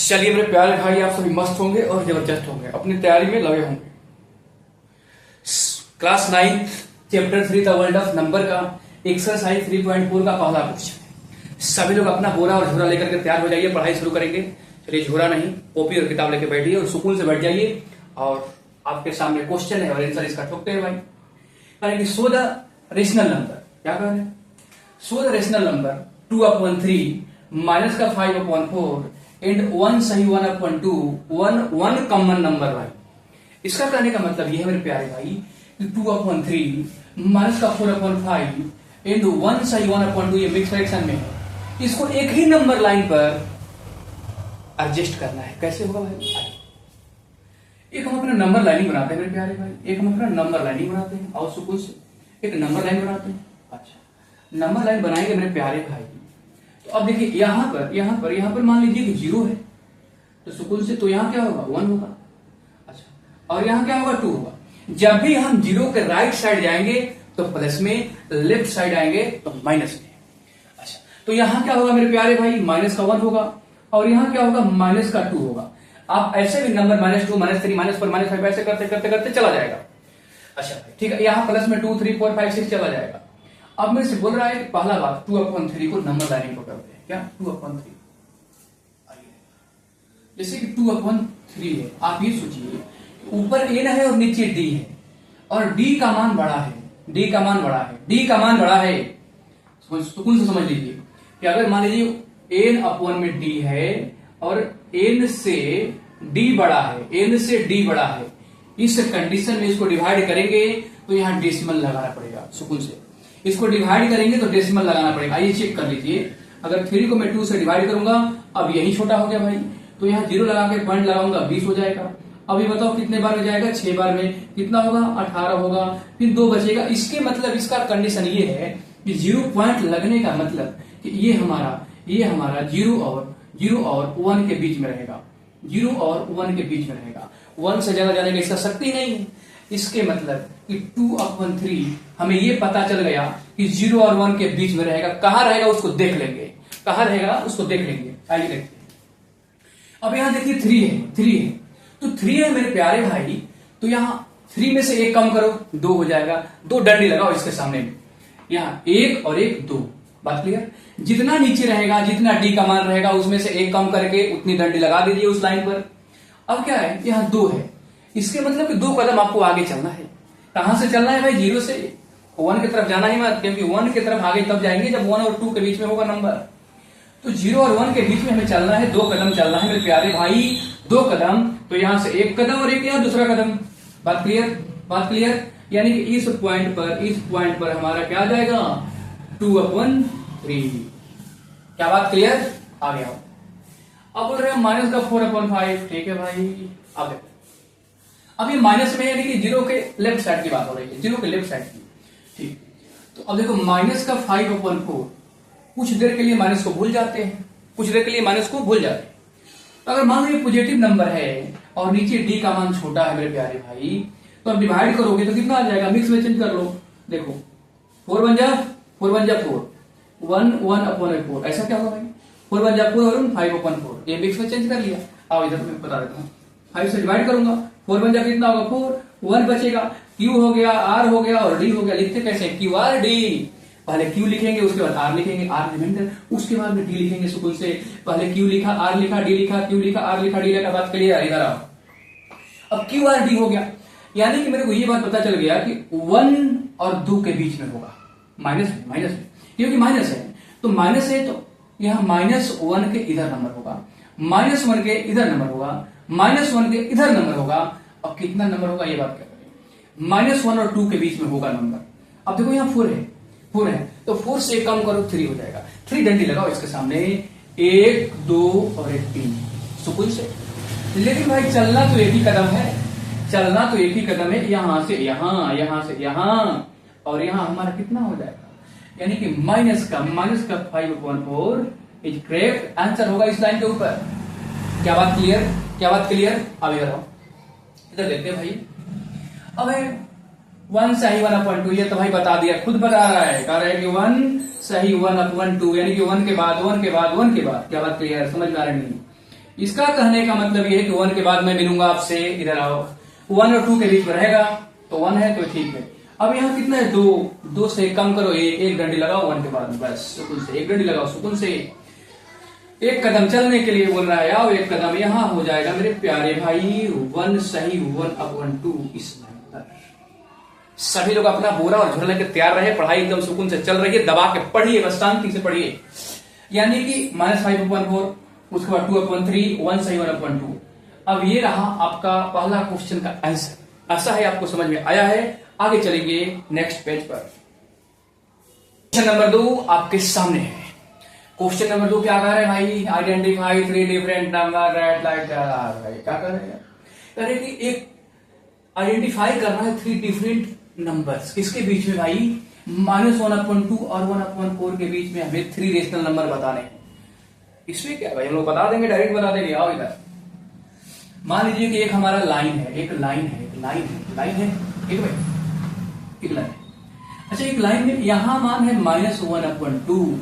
चलिए मेरे प्यारे भाई, आप सभी मस्त होंगे और जबरदस्त होंगे, अपनी तैयारी में लगे होंगे। Class 9 chapter 3 the world of number का एक्सरसाइज 3.4 का पहला क्वेश्चन। सभी लोग अपना बोरा और झोरा लेकर के तैयार हो जाइए, पढ़ाई शुरू करेंगे। चलिए, झोरा नहीं, कॉपी और किताब लेके बैठिए और सुकून से बैठ जाइए। और आपके सामने क्वेश्चन है और आंसर इसका ठोकते हैं भाई। कहेंगे शो द रेशनल नंबर। क्या कह रहे हैं? Show the rational number 2/3 minus का 5/4 एंड 1 सही 1/2 1 कॉमन नंबर भाई। इसका कहने का मतलब ये है मेरे प्यारे भाई, 2/3 माइनस का 4/5 एंड 1 सही 1/2 ये मिक्स फ्रैक्शन में है। इसको एक ही नंबर लाइन पर एडजस्ट करना है। कैसे होगा भाई? एक हम अपना नंबर लाइनिंग बनाते हैं मेरे प्यारे भाई, एक हम अपना नंबर लाइनिंग बनाते हैं और सुकून से एक नंबर लाइन बनाते हैं। अच्छा, नंबर लाइन बनाएंगे मेरे प्यारे भाई। तो अब देखिए, यहां पर मान लीजिए कि 0 है, तो सुकून से तो यहां क्या होगा? 1 होगा। अच्छा, और यहां क्या होगा? 2 होगा। जब भी हम 0 के राइट साइड जाएंगे तो प्लस में, लेफ्ट साइड आएंगे तो माइनस में। अच्छा, तो यहां क्या होगा मेरे प्यारे भाई? माइनस का 1 होगा और यहां क्या होगा? माइनस का 2 होगा। आप ऐसे भी नंबर -2 -3 -4 -5 ऐसे करते करते करते चला जाएगा। अच्छा ठीक है, यहां प्लस में 2 3 4 5 6 चला जाएगा। अब मेरे से बोल रहा है पहला बात 2/3 को नंबर लाइनिंग को करते हैं। क्या 2/3? जैसे कि 2/3 है, आप ये सोचिए ऊपर n है और नीचे d है और d का मान बड़ा है, d का मान बड़ा है। सुकून से समझ लीजिए कि अगर मान लीजिए n में d है और n से d बड़ा है, इस कंडीशन में इसको डिवाइड करेंगे तो यहां डेसिमल लगाना पड़ेगा। सुकून से इसको डिवाइड करेंगे तो डेसिमल लगाना पड़ेगा। आइए चेक कर लीजिए, अगर 3 को मैं 2 से डिवाइड करूंगा, अब यही छोटा हो गया भाई, तो यहाँ 0 लगा के पॉइंट लगाऊंगा, 20 हो जाएगा। अब ये बताओ कितने बार में जाएगा? 6 बार में। कितना होगा? 18 होगा, फिर 2 बचेगा। इसके मतलब इसका कंडीशन ये है कि 0 पॉइंट लगने का मतलब कि ये हमारा 0 और 1 के बीच में रहेगा। 0 और 1 के बीच में रहेगा। 1 से ज्यादा जाने की इसका शक्ति नहीं है। इसके मतलब कि 2/3 हमें ये पता चल गया कि 0 और 1 के बीच में रहेगा। कहां रहेगा उसको देख लेंगे, आइए देखते हैं। अब यहां देखिए 3 है, तो 3 है मेरे प्यारे भाई, तो यहां 3 में से 1 कम करो, 2 हो जाएगा। 2 डंडी लगाओ इसके सामने में, यहां 1 और 1 2। बात क्लियर? जितना नीचे रहेगा, जितना डी का मान रहेगा, उसमें से 1 कम करके उतनी डंडी लगा दीजिए उस लाइन पर। अब क्या है? यहां 2 है, इसके मतलब कि 2 कदम आपको आगे चलना है। कहां से चलना है भाई? 0 से 1 की तरफ जाना ही मत, क्योंकि 1 की तरफ आगे तब जाएंगे जब 1 और 2 के बीच में होगा नंबर। तो 0 और 1 के बीच में हमें चलना है, 2 कदम चलना है मेरे प्यारे भाई, 2 कदम। तो यहां से 1 कदम और एक यहां दूसरा कदम। बात क्लियर? यानी कि इस पॉइंट पर हमारा क्या आ जाएगा? 2/3। क्या बात क्लियर? आ गया। अब बोल रहे हैं माइनस का 4/5। ठीक है भाई, आगे। अब ये माइनस में, यानी कि 0 के लेफ्ट साइड की बात हो रही है, 0 के लेफ्ट साइड की। ठीक, तो अब देखो माइनस का 5/4, कुछ देर के लिए माइनस को भूल जाते हैं। तो अगर मान लो ये पॉजिटिव नंबर है और नीचे डी का मान छोटा है मेरे प्यारे भाई, तो अब डिवाइड करोगे तो कितना आ जाएगा? मिक्स में चेंज कर लो। देखो 4 बन जा 4, 1/4, ऐसा क्या होगा भाई? 4 बन जा 4 और 5/4, ये मिक्स में चेंज कर लिया। अब इधर मैं बता देता हूँ, 5 से डिवाइड करूंगा, 4 बन जा कितना होगा? 4, 1 बचेगा, Q हो गया, R हो गया और D हो गया। लिखते कैसे? QRD। पहले Q लिखेंगे, उसके बाद R लिखेंगे, R रिमाइंडर, उसके बाद में D लिखेंगे। सुकून से पहले Q लिखा, R लिखा, D लिखा, Q लिखा, R लिखा, D लिखा। बात क्लियर? इधर आओ। अब QRD हो गया, यानी कि मेरे को ये बात पता चल गया कि 1 और 2 के बीच में होगा। माइनस में, क्योंकि माइनस है, तो माइनस है तो यहां -1 के इधर नंबर होगा, -1 के इधर नंबर होगा, -1 के इधर नंबर होगा। अब कितना नंबर होगा ये बात क्या करें? -1 और 2 के बीच में होगा नंबर। अब देखो यहाँ 4 है, तो 4 से कम करो, 3 हो जाएगा। 3 डंडी लगाओ इसके सामने, 1 2 और 1 3, सुकून से। लेकिन भाई चलना तो एक ही कदम है, यहां से यहां और यहां हमारा कितना हो जाएगा? यानी कि माइनस का 5/4 इज करेक्ट आंसर होगा इस लाइन के ऊपर। क्या बात क्लियर? अब इधर देखते हैं भाई। अब 1 सही 1/2, ये तो भाई बता दिया, खुद बता रहा है, कह रहा है कि 1 सही 1/2, यानी कि 1 के बाद। क्या बात क्लियर? समझ में आ रही नहीं? इसका कहने का मतलब ये है कि 1 के बाद मैं मिलूंगा आपसे, इधर आओ, 1 और 2 के बीच में रहेगा, तो 1 है तो ठीक है। अब यहाँ कितना है 2, 2 से कम करो, एक डंडी लगाओ 1 के बाद में, बस सुकून से एक डंडी लगाओ, सुकून से एक कदम चलने के लिए बोल रहा है, आओ एक कदम, यहाँ हो जाएगा मेरे प्यारे भाई 1 सही 1/2 इस नंबर। सभी लोग अपना बोरा और झोला लेकर तैयार रहे, पढ़ाई एकदम सुकून से चल रही है, दबा के पढ़िए, बस शांति से पढ़िए। यानी कि -5/4, उसके बाद 2/3, 1 सही 1/2। अब ये रहा आपका पहला क्वेश्चन का आंसर। ऐसा है आपको समझ में आया है। आगे चलेंगे नेक्स्ट पेज पर। क्वेश्चन नंबर 2 आपके सामने है। क्वेश्चन नंबर 2 क्या कह रहे हैं भाई? Identify 3 different number red light, भाई क्या कर रहे हैं? कह रहे कि एक आइडेंटिफाई करना है 3 डिफरेंट नंबर्स, किसके बीच में भाई? -1/2 और 1/4 के बीच में हमें 3 रेशनल नंबर बताने हैं। इसमें क्या भाई, हम लोग बता देंगे, डायरेक्ट बता देंगे। आओ इधर, मान लीजिए कि एक हमारा लाइन है, एक लाइन है, एक लाइन है, एक भाई एक लाइन। अच्छा, एक लाइन में यहां मान है -1/2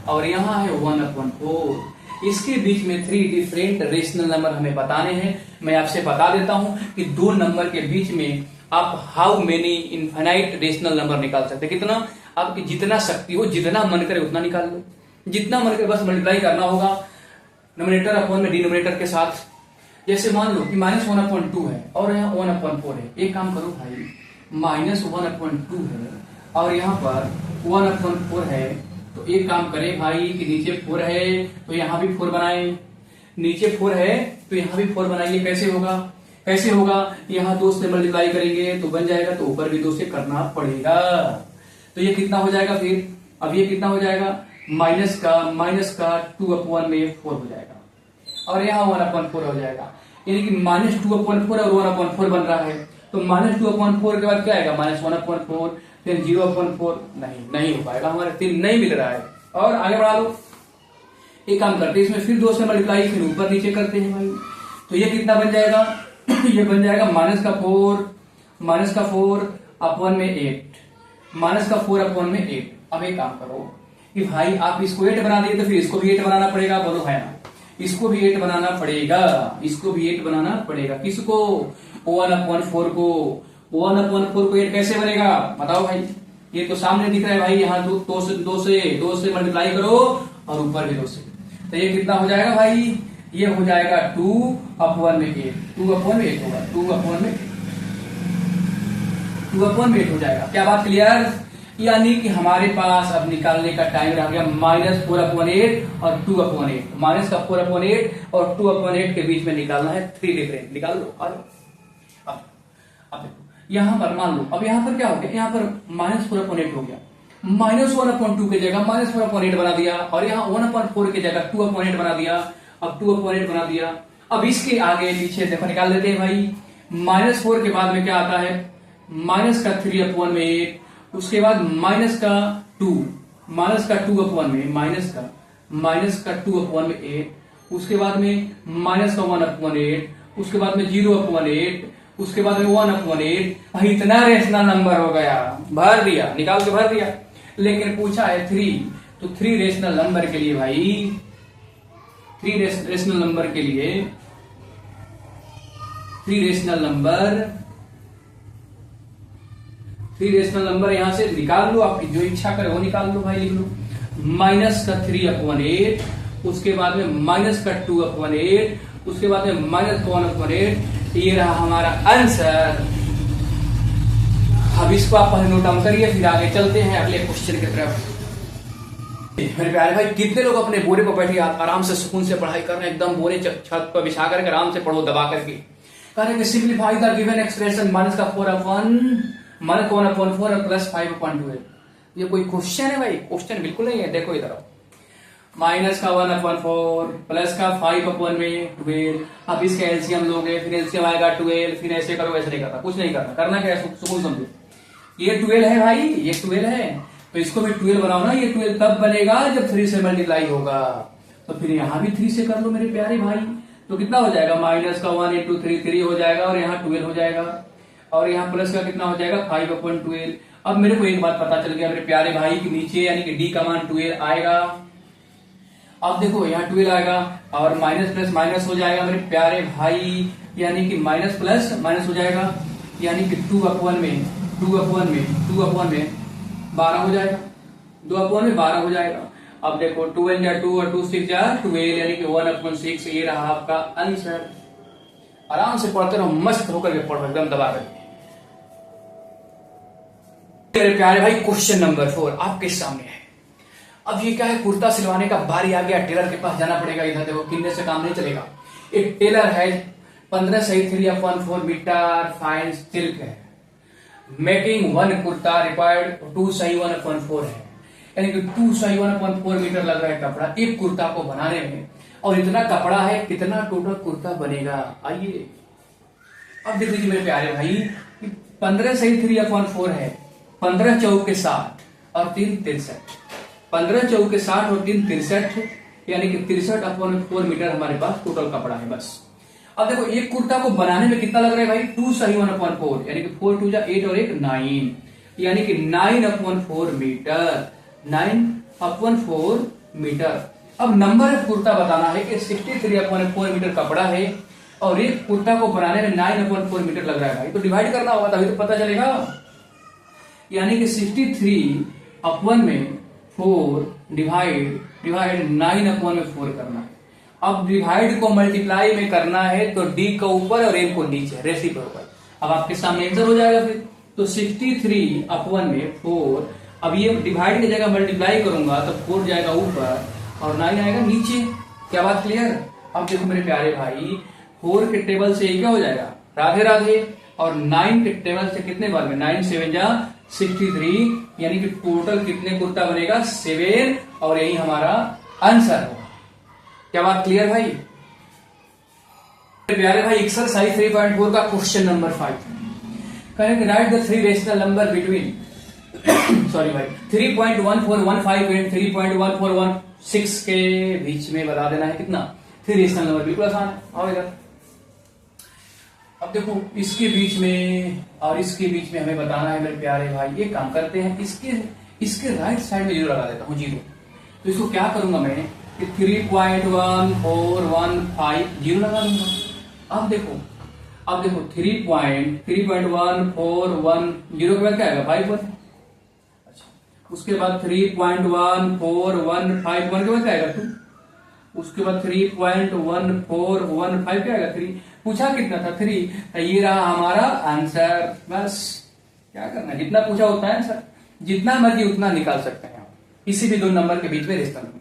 और यहां है 1/4। इसके बीच में 3 डिफरेंट रेशनल नंबर हमें बताने हैं। मैं आपसे बता देता हूं कि 2 नंबर के बीच में आप how many infinite rational number निकाल सकते हैं। कितना? आपकी जितना शक्ति हो, जितना मन करे उतना निकाल लो, जितना मन करे, बस मल्टीप्लाई करना होगा नोमिनेटर अपॉन में डिनोमिनेटर के साथ। जैसे मान लो कि -1/2 है और यहाँ 1/4 है। एक काम करो भाई, -1/2 है और यहाँ पर 1/4 है, तो एक काम करें भाई कि नीचे 4 है तो यहाँ भी 4 बनाए, नीचे 4 है तो यहाँ भी 4 बनाइए। कैसे होगा? कैसे होगा? यहाँ 2 से मल्टीप्लाई करेंगे तो बन जाएगा, तो ऊपर भी 2 से करना पड़ेगा। तो ये कितना हो जाएगा फिर? अब ये कितना हो जाएगा? माइनस का 2/4 हो जाएगा और यहाँ 1/4 हो जाएगा। यानी कि -2/4 और 1/4 बन रहा है। तो -2/4 के बाद क्या आएगा? -1/4, फिर 0/4। नहीं हो पाएगा, हमारे 3 नहीं मिल रहा है। और आगे बढ़ा लो। एक काम करते हैं, इसमें फिर 2 से मल्टीप्लाई, फिर ऊपर नीचे करते हैं भाई। तो ये कितना बन जाएगा? ये बन जाएगा -4/8। अब एक काम करो कि भाई आप इसको 8 बना दिए तो फिर इसको भी 8 बनाना पड़ेगा। बोलो भाई ना, इसको भी 8 बनाना पड़ेगा, इसको भी 8 बनाना पड़ेगा। किसको? 1/4 को। 1/4 को 8 कैसे बनेगा बताओ भाई? ये तो सामने दिख रहा है भाई, यहाँ 2 से मल्टीप्लाई करो और ऊपर भी 2 से। तो ये कितना हो जाएगा भाई? ये हो जाएगा 2/8। 2/8 होगा, 2/8 हो जाएगा। क्या बात क्लियर? यानी कि हमारे पास अब निकालने का टाइम रह गया -4/8 और 2/8। -4/8 और 2/8 के बीच में निकालना है 3 डिफरेंट। निकाल लो। अब यहां पर मान लो, अब यहां पर क्या हो गया? यहां पर -4/8 हो गया, -1/2 की जगह -4/8 बना दिया और यहाँ 1/4 की जगह 2/8 बना दिया। अब 2/8 बना दिया। अब इसके आगे पीछे देखो, निकाल लेते हैं भाई। -4 के बाद में क्या आता है? -3/8, उसके बाद -2, -2/8, उसके बाद में -1/8, उसके बाद में 0/8, उसके बाद में 1/8। भाई इतना रेशनल नंबर हो गया, भर दिया, निकाल के भर दिया। लेकिन पूछा है 3, तो 3 रेशनल नंबर के लिए भाई, 3 रेशनल नंबर के लिए 3 रेशनल नंबर यहां से निकाल लो, आपकी जो इच्छा करे वो निकाल लो भाई। लिख लो -3/8, उसके बाद में -2/8, उसके बाद में -1/8। ये रहा हमारा आंसर। अब इसको आप पहले नोट डाउन करिए, फिर आगे चलते हैं अगले क्वेश्चन की तरफ। मेरे प्यारे भाई, कितने लोग अपने बोरे पर बैठे आराम से सुकून से पढ़ाई कर रहे हैं, एकदम बोरे छत पर बिछा करके आराम से पढ़ो दबा करके। करेंगे simplify the given expression -1/4 plus 5/12। ये कोई क्वेश्चन है भाई? क्वेश्चन बिल्कुल नहीं है। देखो इधर, -1/4 प्लस का 5/12। अब इसका एलसीएम लोगे, फिर एलसीएम आएगा 12, फिर ऐसे करो, ऐसे नहीं करना, कुछ नहीं करना। करना क्या है? सुकून समझो। ये 12 है भाई, ये 12 है, तो इसको भी 12 बनाओ ना। ये 12 तब बनेगा जब 3 से मल्टीप्लाई होगा। तो फिर यहां भी 3 से कर लो मेरे प्यारे भाई। तो कितना हो जाएगा? -1 × 3 3 हो जाएगा और यहाँ 12 हो जाएगा और यहाँ प्लस का कितना हो जाएगा? 5/12। अब मेरे को एक बात पता चल गया मेरे प्यारे भाई कि नीचे यानी कि डी का मान 12 आएगा अब देखो यहाँ 12 आएगा और माइनस प्लस माइनस हो जाएगा मेरे प्यारे भाई, यानी कि माइनस प्लस माइनस हो जाएगा, यानी कि 2/1 में 12 हो जाएगा, 2/1 में 12 हो जाएगा। अब देखो 2 जा 2 और 2 6 जा 12, यानी कि 1/6। ये रहा आपका आंसर। आराम से पढ़ते रहो, मस्त होकर के पढ़ो, एकदम दबा करके। मेरे प्यारे भाई क्वेश्चन नंबर 4 आपके सामने है। अब ये क्या है, कुर्ता सिलवाने का बारी आ गया, टेलर के पास जाना पड़ेगा। इधर देखो किन्ने से काम नहीं चलेगा। एक टेलर है, 15 सही 3/4 मीटर फाइन सिल्क है, मेकिंग 1 कुर्ता रिक्वायर्ड 2 सही 1/4 है, यानी कि 2 सही 1/4 मीटर लग रहा है कपड़ा एक कुर्ता को बनाने में, और इतना कपड़ा है, कितना टोटल कुर्ता बनेगा। आइए अब देख लीजिए मेरे प्यारे भाई, 15 सही 3/4 है, 15 चौक के 60 और 3 63, 15 चौक के 60 और 3 63, यानी कि 63/4 मीटर हमारे पास टोटल कपड़ा है बस। अब देखो एक कुर्ता को बनाने में कितना लग रहा है भाई, 2 सही 1/4, यानी कि 4 2 जा 8 और 1 9, यानी कि 9/4 मीटर, 9/4 मीटर। अब नंबर ऑफ कुर्ता बताना है कि 63/4 मीटर कपड़ा है और एक कुर्ता को बनाने में 9/4 मीटर लग रहा है भाई, तो डिवाइड करना होगा तभी तो पता चलेगा। यानी कि 63/4 में 4 डिवाइड 9/4 करना है। अब डिवाइड को मल्टीप्लाई में करना है तो डी को ऊपर और एम को नीचे, रेसिप्रोकल। अब आपके सामने आंसर हो जाएगा फिर, तो 63/1 में 4, अब ये डिवाइड की जगह मल्टीप्लाई करूंगा तो 4 जाएगा ऊपर और 9 आएगा नीचे। क्या बात क्लियर? अब देखो मेरे प्यारे भाई, 4 के टेबल से क्या हो जाएगा, राधे राधे, और 9 के टेबल से कितने बार में, 9 7 जा 63, यानी कि टोटल कितने कुर्ता बनेगा, 7, और यही हमारा आंसर होगा। क्या बात क्लियर भाई? प्यारे भाई एक्सरसाइज 3.4 का question number 5, correct right the 3 rational number between sorry भाई 3.1415 एंड 3.1416 के बीच में बता देना है कितना 3 रेशनल नंबर। बिल्कुल आसान है, आओ इधर। अब देखो इसके बीच में और इसके बीच में हमें बताना है मेरे प्यारे भाई। एक काम करते हैं, इसके राइट साइड में 0 लगा देता हूं, 0। तो इसको क्या करूंगा मैं कि 3.1415 0 लगा दूंगा। अब देखो 3.1410 के बाद क्या आएगा, 5 1। अच्छा, उसके बाद 3.1415 के बाद क्या आएगा, 2। उसके बाद 3.1415 क्या आएगा, 3। पूछा कितना था, 3। ये रहा हमारा आंसर। बस क्या करना है, जितना पूछा उतना आंसर, जितना मर्जी उतना निकाल सकते हैं आप, किसी भी 2 नंबर के बीच में रेशनल नंबर।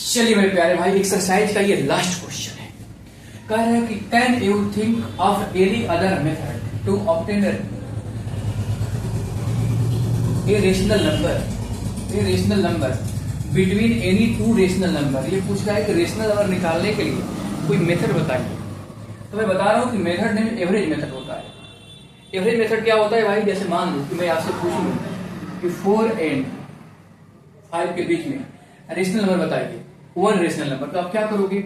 चलिए मेरे प्यारे भाई, एक्सरसाइज का ये लास्ट क्वेश्चन है। कह रहा है कि can you think of any other method to obtain a rational number between any 2 rational number. ये पूछ रहा है कि रेशनल नंबर निकालने के लिए कोई मेथड बताइए। तो मैं बता रहा हूं कि मेथड नेम एवरेज मेथड होता है। एवरेज मेथड क्या होता है भाई, जैसे मान लो कि मैं आपसे पूछूं कि 4 एंड 5 के बीच में रेशनल नंबर बताइए, 1 रेशनल नंबर, तो आप क्या करोगे,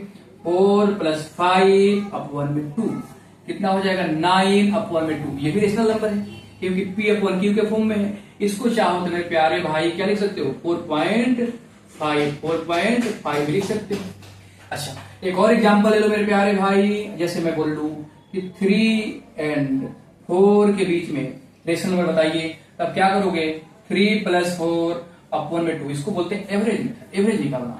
4 + 5/1 में 2 कितना हो जाएगा, 9/1 में 2। ये भी रेशनल नंबर है क्योंकि P/Q के फॉर्म में है। इसको चाहो तो मेरे प्यारे भाई क्या लिख सकते हो, 4.5 भी लिख सकते हो। अच्छा, एक और एग्जांपल ले लो मेरे प्यारे भाई, जैसे मैं बोल लूं कि 3 एंड 4 के बीच में रेशनल नंबर बताइए, तब क्या करोगे, 3 + 4/1 में 2। इसको बोलते हैं एवरेज मेथड, एवरेज निकालना।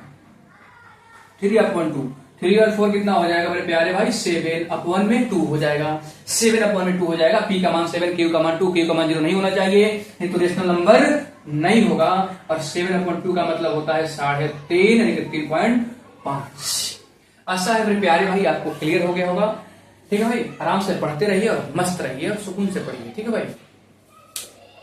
3/2, 3 और 4 कितना हो जाएगा मेरे प्यारे भाई, 7/1 में 2 हो जाएगा, 7/1 में 2 हो जाएगा। P का मान 7, Q का मान 2, Q का मान 0 नहीं होना चाहिए, नहीं तो रेशनल नंबर नहीं होगा। और 7/2 का मतलब होता है 3.5, यानी कि 3.5। आशा है मेरे प्यारे भाई आपको क्लियर हो गया होगा। ठीक है भाई, आराम से पढ़ते रहिए और मस्त रहिए और सुकून से पढ़िए। ठीक है भाई।